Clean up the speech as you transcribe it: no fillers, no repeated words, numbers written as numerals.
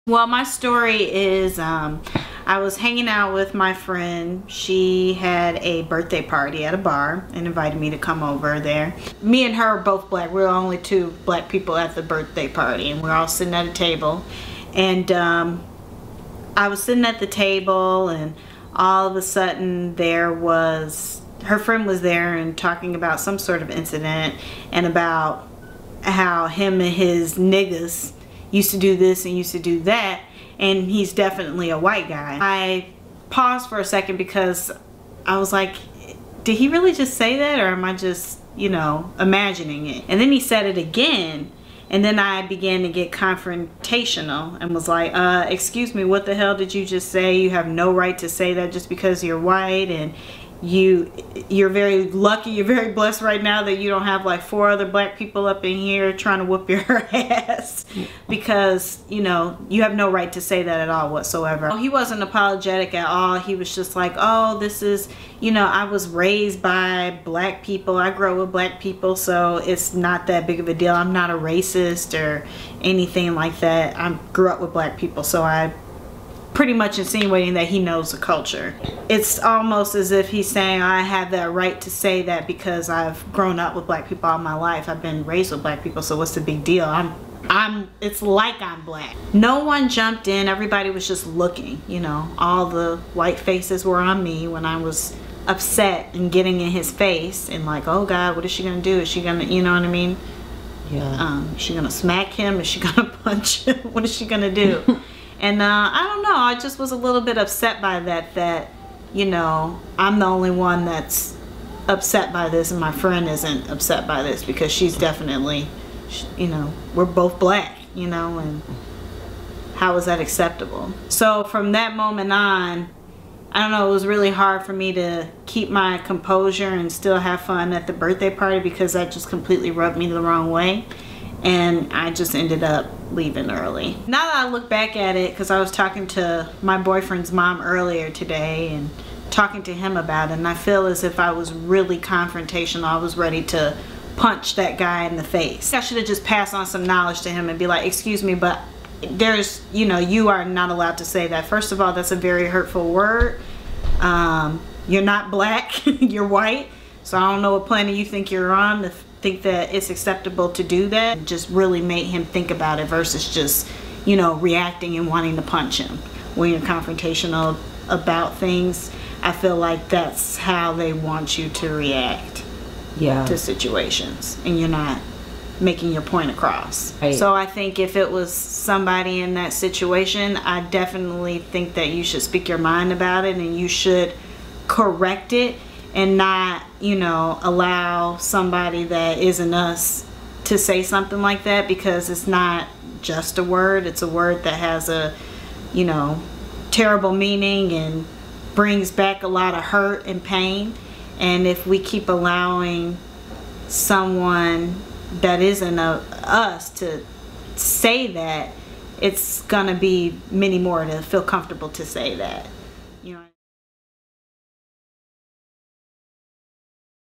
Well, my story is I was hanging out with my friend. She had a birthday party at a bar and invited me to come over there. Me and her are both black. We're the only two black people at the birthday party, and we're all sitting at a table. And I was sitting at the table, and all of a sudden there was, her friend was there and talking about some sort of incident and about how him and his niggas used to do this and used to do that, and he's definitely a white guy. I paused for a second because I was like, did he really just say that, or am I just, you know, imagining it? And then he said it again, and then I began to get confrontational and was like, excuse me, what the hell did you just say? You have no right to say that just because you're white, and you're very lucky, you're very blessed right now that you don't have like 4 other black people up in here trying to whoop your ass, because, you know, you have no right to say that at all whatsoever. He wasn't apologetic at all. He was just like, oh, this is, you know, I was raised by black people, I grew up with black people, so it's not that big of a deal. I'm not a racist or anything like that. I grew up with black people, so I pretty much insinuating that he knows the culture. It's almost as if he's saying, I have that right to say that because I've grown up with black people all my life. I've been raised with black people, so what's the big deal? It's like I'm black. No one jumped in. Everybody was just looking, you know. All the white faces were on me when I was upset and getting in his face and like, oh God, what is she gonna do? Is she gonna, you know what I mean? Yeah. Is she gonna smack him? Is she gonna punch him? What is she gonna do? And I don't know, I just was a little bit upset by that, you know, I'm the only one that's upset by this and my friend isn't upset by this, because she's definitely, you know, we're both black, you know, and how is that acceptable? So from that moment on, I don't know, it was really hard for me to keep my composure and still have fun at the birthday party, because that just completely rubbed me the wrong way. And I just ended up leaving early. Now that I look back at it, because I was talking to my boyfriend's mom earlier today and talking to him about it, and I feel as if I was really confrontational. I was ready to punch that guy in the face. I should have just passed on some knowledge to him and be like, excuse me, but there's, you know, you are not allowed to say that. First of all, that's a very hurtful word. You're not black, you're white. So I don't know what planet you think you're on to think that it's acceptable to do that. Just really made him think about it versus just, you know, reacting and wanting to punch him. When you're confrontational about things, I feel like that's how they want you to react to situations, and you're not making your point across. Right. So I think if it was somebody in that situation, I definitely think that you should speak your mind about it, and you should correct it, and not, you know, allow somebody that isn't us to say something like that, because it's not just a word. It's a word that has a, you know, terrible meaning and brings back a lot of hurt and pain. And if we keep allowing someone that isn't us to say that, it's gonna be many more to feel comfortable to say that, you know.